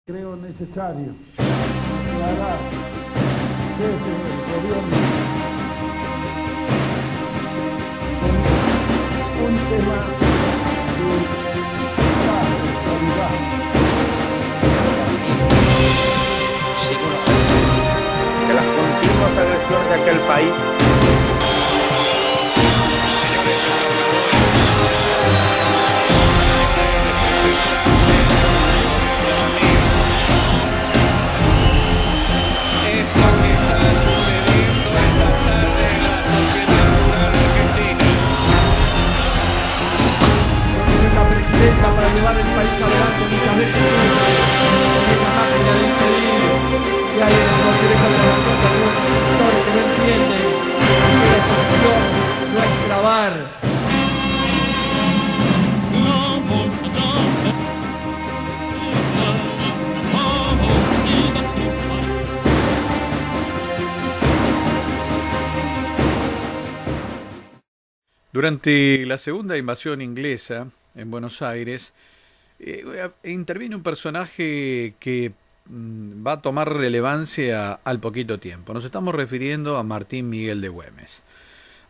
Creo necesario aclarar desde el gobierno con un tema de actualidad. Que las continuas agresiones de aquel país para llevar el país adelante muchas veces esa máquina de impedir que hay en el Congreso de la Nación, algunos sectores que no entienden que la oposición no es trabar. Durante la segunda invasión inglesa en Buenos Aires, interviene un personaje que va a tomar relevancia al poquito tiempo. Nos estamos refiriendo a Martín Miguel de Güemes.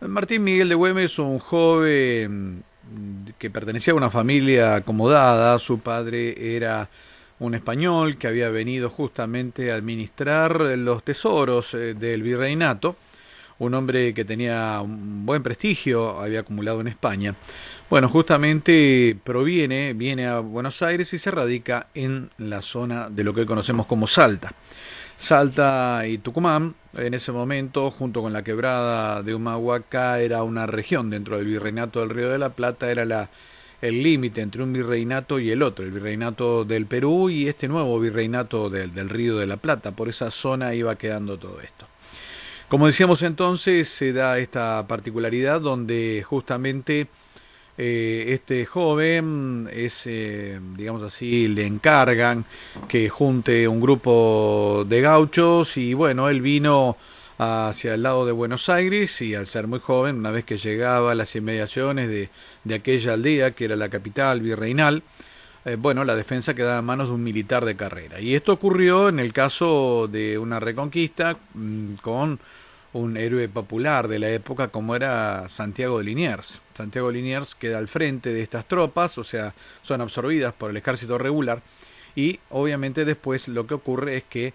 Martín Miguel de Güemes, un joven que pertenecía a una familia acomodada. Su padre era un español que había venido justamente a administrar los tesoros del virreinato. Un hombre que tenía un buen prestigio, había acumulado en España. Bueno, justamente viene a Buenos Aires y se radica en la zona de lo que hoy conocemos como Salta. Salta y Tucumán, en ese momento, junto con la quebrada de Humahuaca, era una región dentro del virreinato del Río de la Plata, era el límite entre un virreinato y el otro, el virreinato del Perú y este nuevo virreinato del Río de la Plata. Por esa zona iba quedando todo esto. Como decíamos entonces, se da esta particularidad donde justamente este joven digamos así, le encargan que junte un grupo de gauchos y bueno, él vino hacia el lado de Buenos Aires y al ser muy joven, una vez que llegaba a las inmediaciones de aquella aldea que era la capital virreinal, bueno, la defensa quedaba en manos de un militar de carrera. Y esto ocurrió en el caso de una reconquista con un héroe popular de la época como era Santiago de Liniers. Santiago de Liniers queda al frente de estas tropas, o sea, son absorbidas por el ejército regular y obviamente después lo que ocurre es que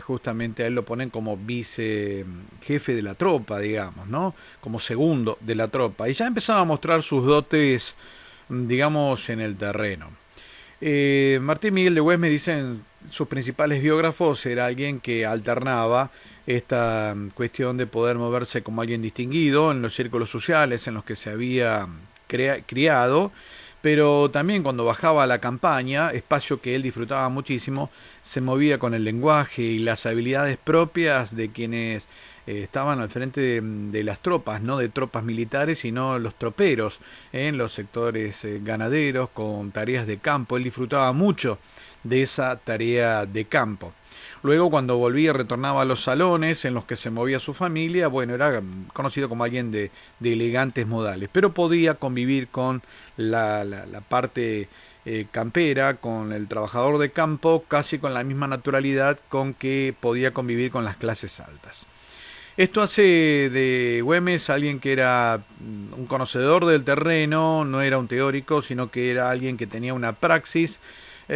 justamente a él lo ponen como vice jefe de la tropa, digamos, ¿no? Como segundo de la tropa. Y ya empezaba a mostrar sus dotes, digamos, en el terreno. Martín Miguel de Güemes, dicen sus principales biógrafos, era alguien que alternaba esta cuestión de poder moverse como alguien distinguido en los círculos sociales en los que se había criado, pero también cuando bajaba a la campaña, espacio que él disfrutaba muchísimo, se movía con el lenguaje y las habilidades propias de quienes estaban al frente de las tropas, no de tropas militares, sino los troperos en los sectores ganaderos con tareas de campo. Él disfrutaba mucho de esa tarea de campo. Luego, cuando volvía, retornaba a los salones en los que se movía su familia. Bueno, era conocido como alguien de elegantes modales, pero podía convivir con la parte campera, con el trabajador de campo, casi con la misma naturalidad con que podía convivir con las clases altas. Esto hace de Güemes alguien que era un conocedor del terreno, no era un teórico, sino que era alguien que tenía una praxis,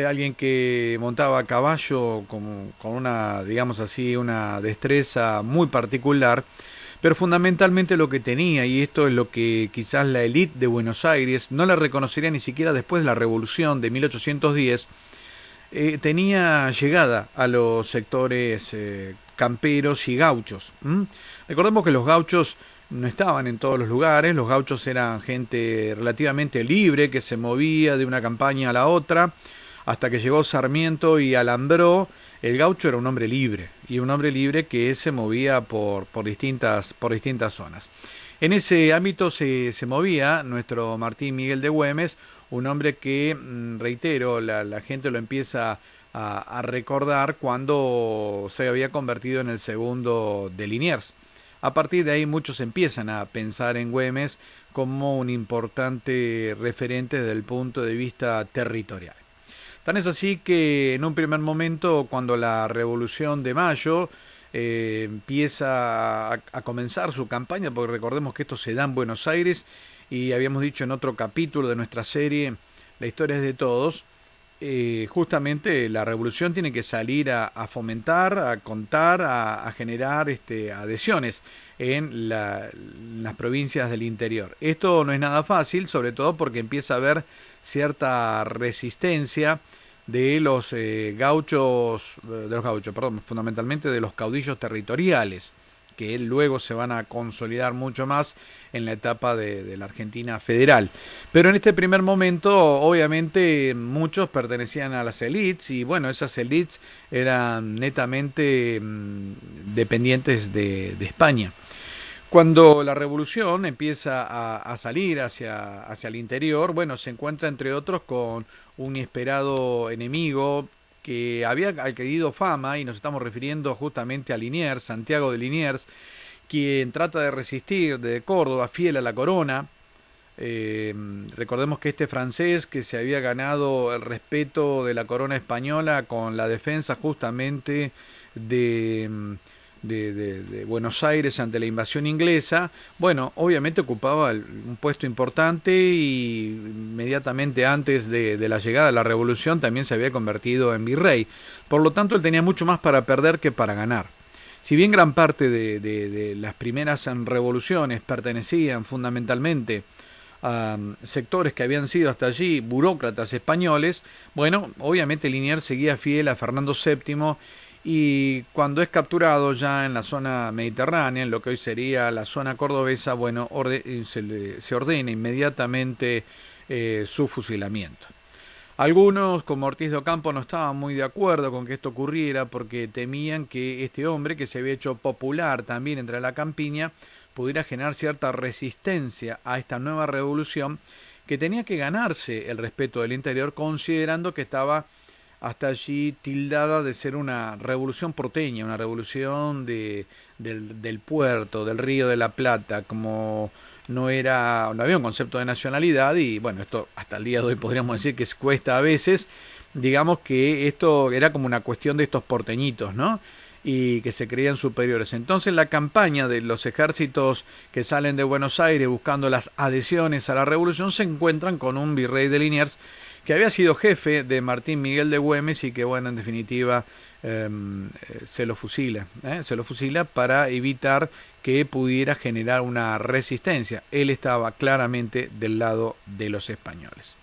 alguien que montaba a caballo con una, digamos así, una destreza muy particular, pero fundamentalmente lo que tenía, y esto es lo que quizás la élite de Buenos Aires no la reconocería ni siquiera después de la Revolución de 1810, tenía llegada a los sectores camperos y gauchos. Recordemos que los gauchos no estaban en todos los lugares, los gauchos eran gente relativamente libre que se movía de una campaña a la otra, hasta que llegó Sarmiento y alambró. El gaucho era un hombre libre, y un hombre libre que se movía por distintas zonas. En ese ámbito se movía nuestro Martín Miguel de Güemes, un hombre que, reitero, la gente lo empieza a recordar cuando se había convertido en el segundo de Liniers. A partir de ahí muchos empiezan a pensar en Güemes como un importante referente desde el punto de vista territorial. Tan es así que en un primer momento, cuando la Revolución de Mayo empieza a comenzar su campaña, porque recordemos que esto se da en Buenos Aires, y habíamos dicho en otro capítulo de nuestra serie, La historia es de todos, justamente la revolución tiene que salir a fomentar, a contar, a generar adhesiones en las provincias del interior. Esto no es nada fácil, sobre todo porque empieza a haber cierta resistencia de los gauchos, fundamentalmente de los caudillos territoriales, que luego se van a consolidar mucho más en la etapa de la Argentina federal. Pero en este primer momento, obviamente, muchos pertenecían a las élites, y bueno, esas élites eran netamente dependientes de España. Cuando la revolución empieza a salir hacia el interior, bueno, se encuentra entre otros con un inesperado enemigo que había adquirido fama, y nos estamos refiriendo justamente a Liniers, Santiago de Liniers, quien trata de resistir de Córdoba, fiel a la corona. Recordemos que este francés, que se había ganado el respeto de la corona española con la defensa justamente de Buenos Aires ante la invasión inglesa, bueno, obviamente ocupaba un puesto importante, y inmediatamente antes de la llegada de la revolución también se había convertido en virrey. Por lo tanto, él tenía mucho más para perder que para ganar. Si bien gran parte de las primeras revoluciones pertenecían fundamentalmente a sectores que habían sido hasta allí burócratas españoles, bueno, obviamente Liniers seguía fiel a Fernando VII, y cuando es capturado ya en la zona mediterránea, en lo que hoy sería la zona cordobesa, bueno, se ordena inmediatamente su fusilamiento. Algunos, como Ortiz de Ocampo, no estaban muy de acuerdo con que esto ocurriera, porque temían que este hombre, que se había hecho popular también entre la campiña, pudiera generar cierta resistencia a esta nueva revolución, que tenía que ganarse el respeto del interior, considerando que estaba hasta allí tildada de ser una revolución porteña, una revolución del puerto, del Río de la Plata, como no había un concepto de nacionalidad, y bueno, esto hasta el día de hoy podríamos decir que cuesta a veces, digamos que esto era como una cuestión de estos porteñitos, ¿no? Y que se creían superiores. Entonces la campaña de los ejércitos que salen de Buenos Aires buscando las adhesiones a la revolución se encuentran con un virrey de Liniers que había sido jefe de Martín Miguel de Güemes, y que, bueno, en definitiva se lo fusila para evitar que pudiera generar una resistencia. Él estaba claramente del lado de los españoles.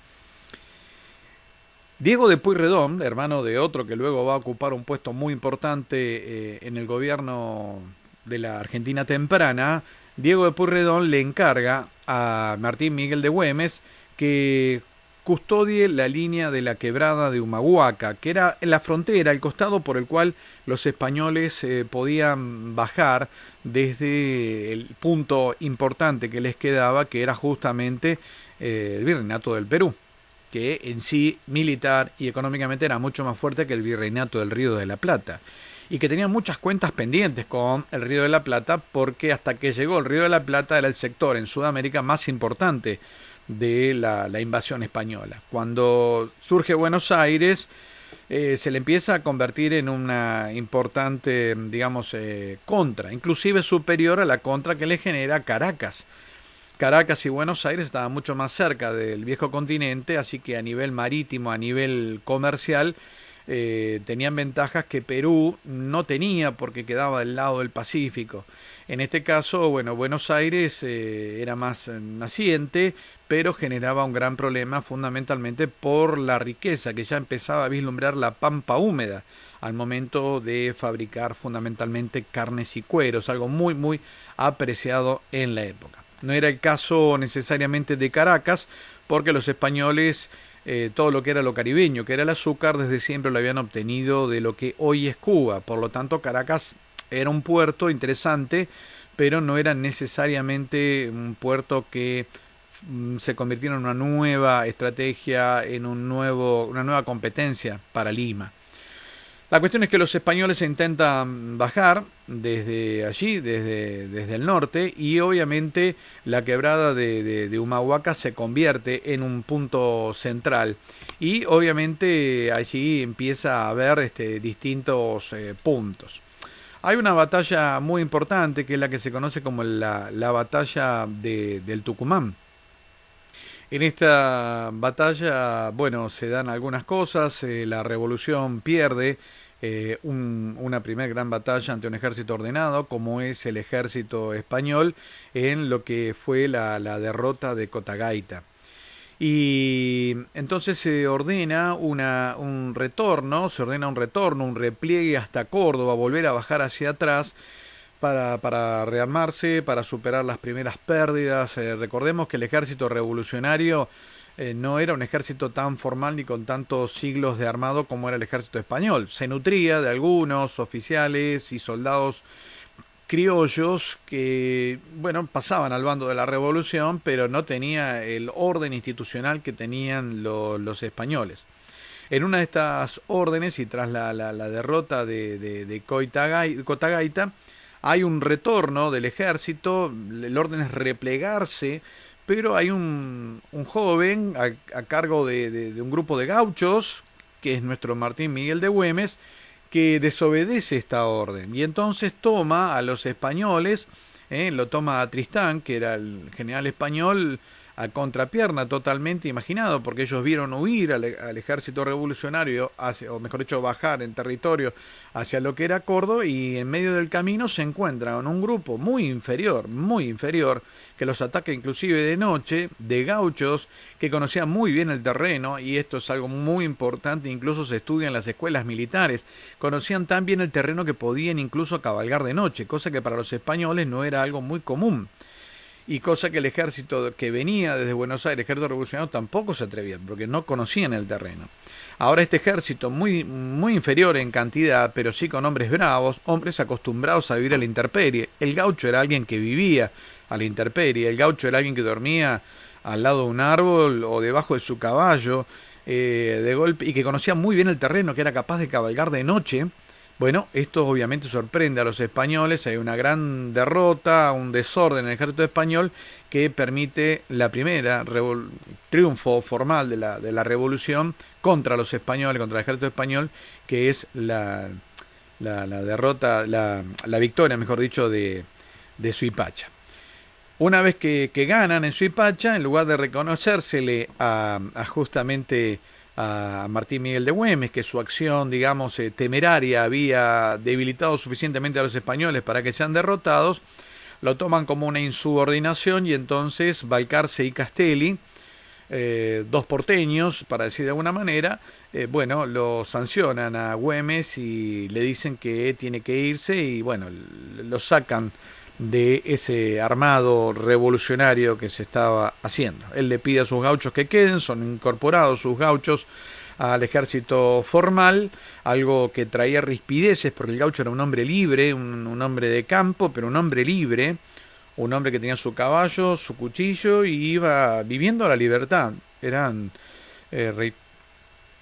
Diego de Pueyrredón, hermano de otro que luego va a ocupar un puesto muy importante en el gobierno de la Argentina temprana, Diego de Pueyrredón le encarga a Martín Miguel de Güemes que custodie la línea de la quebrada de Humahuaca, que era la frontera, el costado por el cual los españoles podían bajar desde el punto importante que les quedaba, que era justamente el Virreinato del Perú, que en sí, militar y económicamente, era mucho más fuerte que el Virreinato del Río de la Plata, y que tenía muchas cuentas pendientes con el Río de la Plata, porque hasta que llegó el Río de la Plata era el sector en Sudamérica más importante de la invasión española. Cuando surge Buenos Aires, se le empieza a convertir en una importante, digamos, contra, inclusive superior a la contra que le genera Caracas. Caracas y Buenos Aires estaban mucho más cerca del viejo continente, así que a nivel marítimo, a nivel comercial, tenían ventajas que Perú no tenía, porque quedaba del lado del Pacífico. En este caso, bueno, Buenos Aires era más naciente, pero generaba un gran problema fundamentalmente por la riqueza que ya empezaba a vislumbrar la pampa húmeda al momento de fabricar fundamentalmente carnes y cueros, algo muy muy apreciado en la época. No era el caso necesariamente de Caracas, porque los españoles todo lo que era lo caribeño, que era el azúcar, desde siempre lo habían obtenido de lo que hoy es Cuba. Por lo tanto, Caracas era un puerto interesante, pero no era necesariamente un puerto que se convirtiera en una nueva estrategia, en una nueva competencia para Lima. La cuestión es que los españoles intentan bajar desde allí, desde el norte, y obviamente la quebrada de Humahuaca se convierte en un punto central. Y obviamente allí empieza a haber distintos puntos. Hay una batalla muy importante que es la que se conoce como la batalla del Tucumán. En esta batalla, bueno, se dan algunas cosas, la revolución pierde una primera gran batalla ante un ejército ordenado, como es el ejército español, en lo que fue la derrota de Cotagaita. Y entonces se ordena un retorno, un repliegue hasta Córdoba, volver a bajar hacia atrás, para rearmarse, para superar las primeras pérdidas. Recordemos que el ejército revolucionario no era un ejército tan formal ni con tantos siglos de armado como era el ejército español. Se nutría de algunos oficiales y soldados criollos que, bueno, pasaban al bando de la revolución, pero no tenía el orden institucional que tenían los españoles. En una de estas órdenes, y tras la derrota de Cotagaita, hay un retorno del ejército, el orden es replegarse, pero hay un joven a cargo de un grupo de gauchos, que es nuestro Martín Miguel de Güemes, que desobedece esta orden y entonces toma a los españoles, lo toma a Tristán, que era el general español, a contrapierna totalmente, imaginado, porque ellos vieron huir al ejército revolucionario, o mejor dicho, bajar en territorio hacia lo que era Córdoba, y en medio del camino se encuentran con un grupo muy inferior, que los ataca inclusive de noche, de gauchos, que conocían muy bien el terreno, y esto es algo muy importante, incluso se estudia en las escuelas militares, conocían tan bien el terreno que podían incluso cabalgar de noche, cosa que para los españoles no era algo muy común. Y cosa que el ejército que venía desde Buenos Aires, el ejército revolucionario, tampoco se atrevía, porque no conocían el terreno. Ahora este ejército, muy inferior en cantidad, pero sí con hombres bravos, hombres acostumbrados a vivir a la intemperie. El gaucho era alguien que vivía a la intemperie, el gaucho era alguien que dormía al lado de un árbol o debajo de su caballo, de golpe, y que conocía muy bien el terreno, que era capaz de cabalgar de noche. Bueno, esto obviamente sorprende a los españoles, hay una gran derrota, un desorden en el ejército español que permite la primera triunfo formal de la revolución contra los españoles, contra el ejército español, que es la derrota, la victoria, mejor dicho, de Suipacha. Una vez que ganan en Suipacha, en lugar de reconocérsele a justamente a Martín Miguel de Güemes, que su acción, digamos, temeraria había debilitado suficientemente a los españoles para que sean derrotados, lo toman como una insubordinación, y entonces Balcarce y Castelli, dos porteños, para decir de alguna manera, bueno, lo sancionan a Güemes y le dicen que tiene que irse, y bueno, lo sacan de ese armado revolucionario que se estaba haciendo. Él le pide a sus gauchos que queden, son incorporados sus gauchos al ejército formal, algo que traía rispideces, porque el gaucho era un hombre libre, un hombre de campo, pero un hombre libre, un hombre que tenía su caballo, su cuchillo, y iba viviendo a la libertad.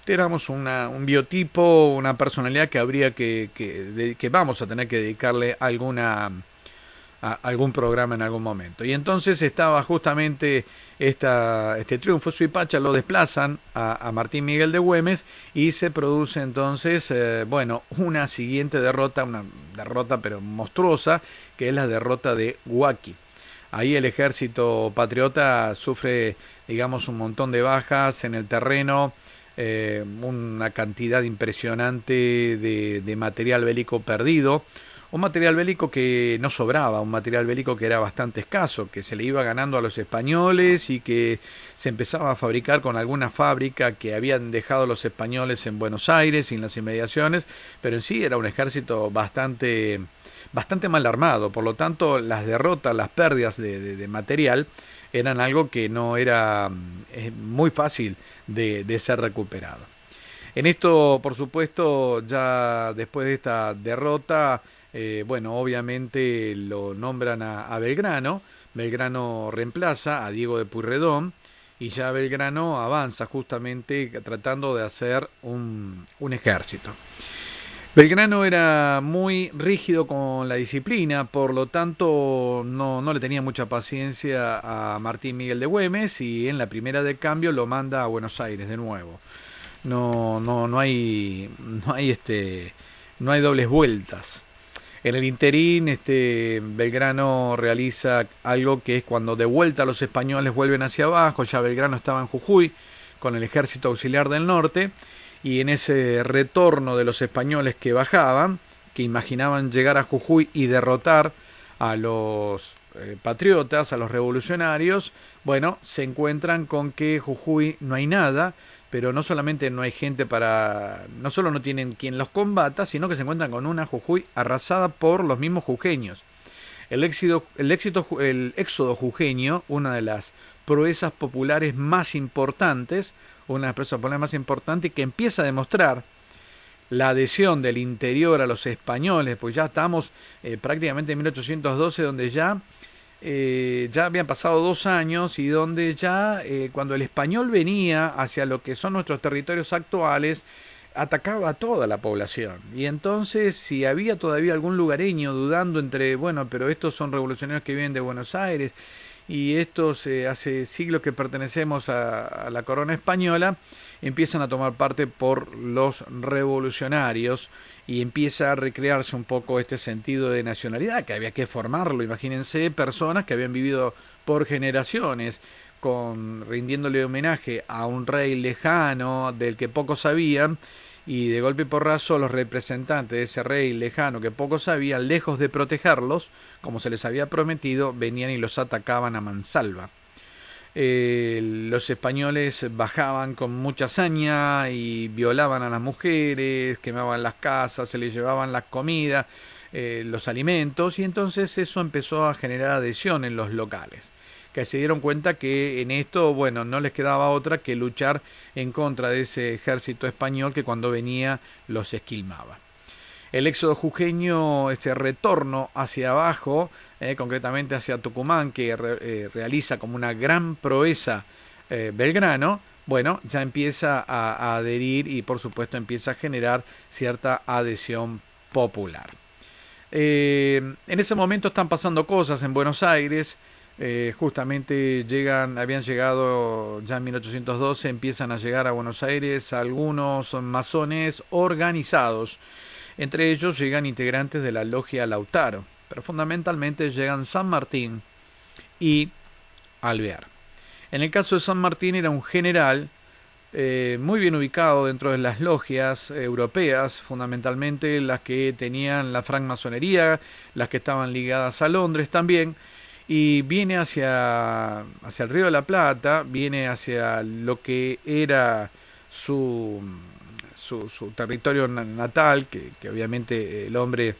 Éramos un biotipo, una personalidad que habría que vamos a tener que dedicarle algún programa en algún momento. Y entonces estaba justamente este triunfo. Suipacha lo desplazan a Martín Miguel de Güemes, y se produce entonces una siguiente derrota, una derrota pero monstruosa, que es la derrota de Huaki. Ahí el ejército patriota sufre, digamos, un montón de bajas en el terreno, una cantidad impresionante de material bélico perdido, un material bélico que no sobraba, un material bélico que era bastante escaso, que se le iba ganando a los españoles y que se empezaba a fabricar con alguna fábrica que habían dejado los españoles en Buenos Aires y en las inmediaciones, pero en sí era un ejército bastante mal armado. Por lo tanto, las derrotas, las pérdidas de material eran algo que no era muy fácil de ser recuperado. En esto, por supuesto, ya después de esta derrota, obviamente lo nombran a Belgrano. Belgrano reemplaza a Diego de Pueyrredón, y ya Belgrano avanza justamente tratando de hacer un ejército. Belgrano era muy rígido con la disciplina, por lo tanto no le tenía mucha paciencia a Martín Miguel de Güemes y en la primera de cambio lo manda a Buenos Aires de nuevo. No hay dobles vueltas. En el interín, Belgrano realiza algo que es cuando de vuelta los españoles vuelven hacia abajo. Ya Belgrano estaba en Jujuy con el ejército auxiliar del norte, y en ese retorno de los españoles que bajaban, que imaginaban llegar a Jujuy y derrotar a los patriotas, a los revolucionarios, bueno, se encuentran con que Jujuy no hay nada, pero no solamente no hay gente no solo no tienen quien los combata, sino que se encuentran con una Jujuy arrasada por los mismos jujeños. El éxodo jujeño, una de las proezas populares más importantes, y que empieza a demostrar la adhesión del interior a los españoles, pues ya estamos prácticamente en 1812, donde ya habían pasado 2 años y donde ya cuando el español venía hacia lo que son nuestros territorios actuales, atacaba a toda la población. Y entonces, si había todavía algún lugareño dudando entre, bueno, pero estos son revolucionarios que vienen de Buenos Aires y estos hace siglos que pertenecemos a la corona española, empiezan a tomar parte por los revolucionarios y empieza a recrearse un poco este sentido de nacionalidad, que había que formarlo. Imagínense personas que habían vivido por generaciones rindiéndole homenaje a un rey lejano del que pocos sabían, y de golpe y porrazo los representantes de ese rey lejano que pocos sabían, lejos de protegerlos como se les había prometido, venían y los atacaban a mansalva. Los españoles bajaban con mucha hazaña y violaban a las mujeres, quemaban las casas, se les llevaban las comidas, los alimentos, y entonces eso empezó a generar adhesión en los locales, que se dieron cuenta que en esto, bueno, no les quedaba otra que luchar en contra de ese ejército español que cuando venía los esquilmaba. El éxodo jujeño, este retorno hacia abajo, concretamente hacia Tucumán, que realiza como una gran proeza Belgrano, bueno, ya empieza a adherir y por supuesto empieza a generar cierta adhesión popular. En ese momento están pasando cosas en Buenos Aires. Justamente habían llegado ya en 1812, empiezan a llegar a Buenos Aires algunos masones organizados. Entre ellos llegan integrantes de la logia Lautaro, pero fundamentalmente llegan San Martín y Alvear. En el caso de San Martín era un general muy bien ubicado dentro de las logias europeas, fundamentalmente las que tenían la francmasonería, las que estaban ligadas a Londres también, y viene hacia el Río de la Plata, viene hacia lo que era su territorio natal, que obviamente el hombre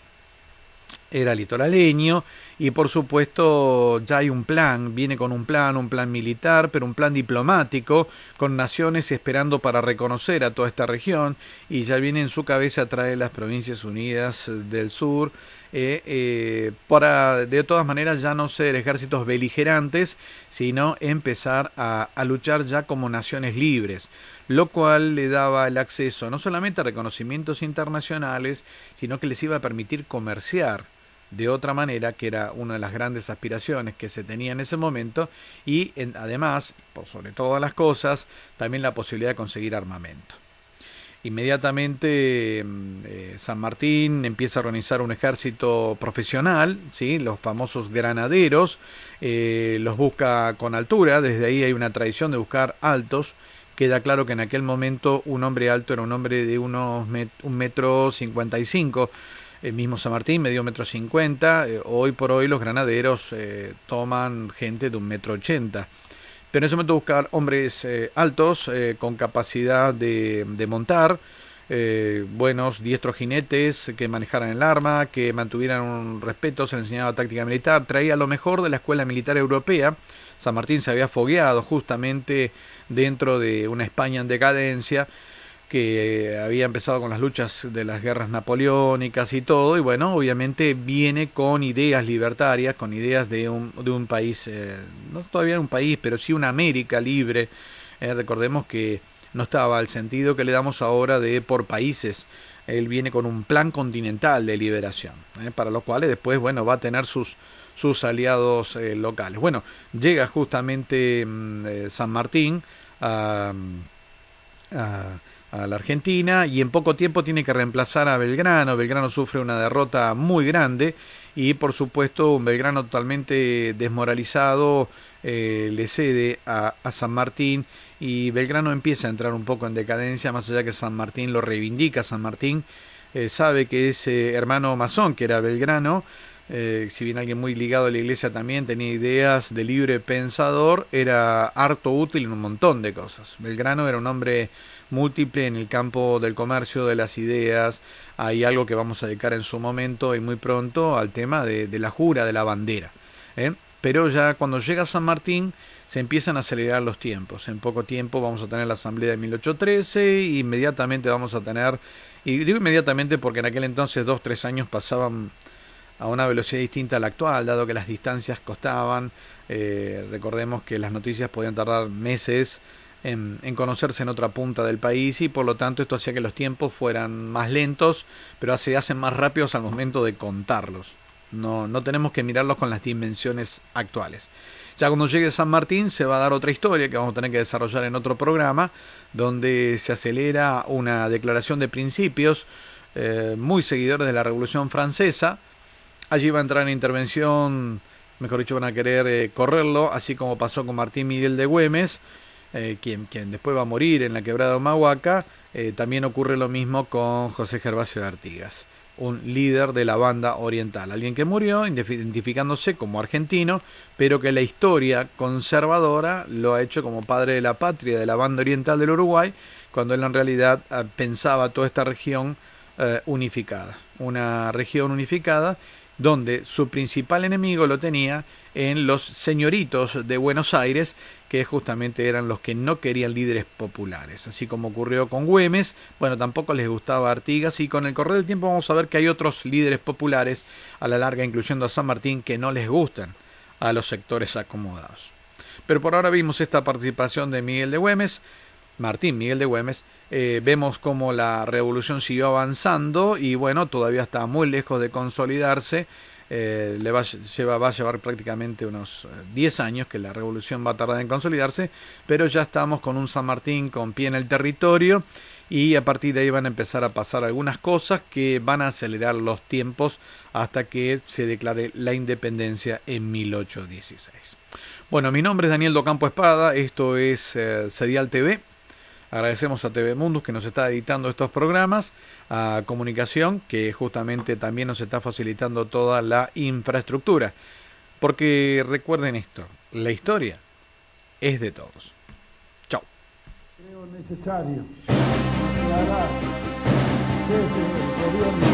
era litoraleño, y por supuesto ya hay un plan, viene con un plan militar, pero un plan diplomático, con naciones esperando para reconocer a toda esta región, y ya viene en su cabeza traer las Provincias Unidas del Sur, para de todas maneras ya no ser ejércitos beligerantes, sino empezar a luchar ya como naciones libres, lo cual le daba el acceso no solamente a reconocimientos internacionales, sino que les iba a permitir comerciar de otra manera, que era una de las grandes aspiraciones que se tenía en ese momento, y además, por sobre todas las cosas, también la posibilidad de conseguir armamento. Inmediatamente San Martín empieza a organizar un ejército profesional, ¿sí? Los famosos granaderos, los busca con altura. Desde ahí hay una tradición de buscar altos. Queda claro que en aquel momento un hombre alto era un hombre de unos 1,55 m. El mismo San Martín medio 1,50 m. Hoy por hoy los granaderos toman gente de 1,80 m. Pero en ese momento buscar hombres altos, con capacidad de montar, buenos, diestros jinetes, que manejaran el arma, que mantuvieran un respeto, se les enseñaba táctica militar, traía lo mejor de la escuela militar europea. San Martín se había fogueado justamente dentro de una España en decadencia, que había empezado con las luchas de las guerras napoleónicas y todo, y bueno, obviamente viene con ideas libertarias, con ideas de un país, no todavía un país, pero sí una América libre. Recordemos que no estaba el sentido que le damos ahora de por países, él viene con un plan continental de liberación, para los cuales después, bueno, va a tener sus aliados locales. Bueno, llega justamente San Martín a la Argentina y en poco tiempo tiene que reemplazar a Belgrano. Belgrano sufre una derrota muy grande y por supuesto un Belgrano totalmente desmoralizado le cede a San Martín y Belgrano empieza a entrar un poco en decadencia, más allá que San Martín lo reivindica. San Martín sabe que ese hermano masón que era Belgrano, si bien alguien muy ligado a la iglesia también, tenía ideas de libre pensador, era harto útil en un montón de cosas. Belgrano era un hombre múltiple en el campo del comercio, de las ideas. Hay algo que vamos a dedicar en su momento y muy pronto al tema de la jura de la bandera, pero ya cuando llega San Martín se empiezan a acelerar los tiempos. En poco tiempo vamos a tener la asamblea de 1813 e inmediatamente vamos a tener, y digo inmediatamente porque en aquel entonces 2-3 años pasaban a una velocidad distinta a la actual, dado que las distancias costaban. Recordemos que las noticias podían tardar meses en conocerse en otra punta del país y por lo tanto esto hacía que los tiempos fueran más lentos, pero se hacen más rápidos al momento de contarlos. No tenemos que mirarlos con las dimensiones actuales. Ya cuando llegue San Martín se va a dar otra historia que vamos a tener que desarrollar en otro programa, donde se acelera una declaración de principios, muy seguidores de la Revolución Francesa. Allí va a entrar en intervención, mejor dicho, van a querer correrlo, así como pasó con Martín Miguel de Güemes, quien después va a morir en la quebrada de Humahuaca. También ocurre lo mismo con José Gervasio de Artigas, un líder de la banda oriental, alguien que murió identificándose como argentino, pero que la historia conservadora lo ha hecho como padre de la patria de la banda oriental del Uruguay, cuando él en realidad pensaba toda esta región unificada, una región unificada donde su principal enemigo lo tenía en los señoritos de Buenos Aires, que justamente eran los que no querían líderes populares. Así como ocurrió con Güemes, bueno, tampoco les gustaba Artigas, y con el correr del tiempo vamos a ver que hay otros líderes populares, a la larga incluyendo a San Martín, que no les gustan a los sectores acomodados. Pero por ahora vimos esta participación de Miguel de Güemes, Martín Miguel de Güemes. Vemos cómo la revolución siguió avanzando y bueno, todavía está muy lejos de consolidarse. Va a llevar prácticamente unos 10 años que la revolución va a tardar en consolidarse, pero ya estamos con un San Martín con pie en el territorio y a partir de ahí van a empezar a pasar algunas cosas que van a acelerar los tiempos hasta que se declare la independencia en 1816. Bueno, mi nombre es Daniel Docampo Espada, esto es Sedial TV. Agradecemos a TV Mundus que nos está editando estos programas, a Comunicación que justamente también nos está facilitando toda la infraestructura. Porque recuerden esto, la historia es de todos. Chao. Creo necesario aclarar desde el gobierno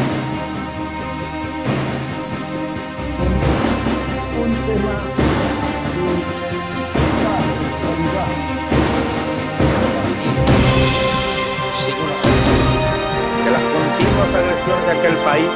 un tema de actualidad. Que las continuas agresiones de aquel país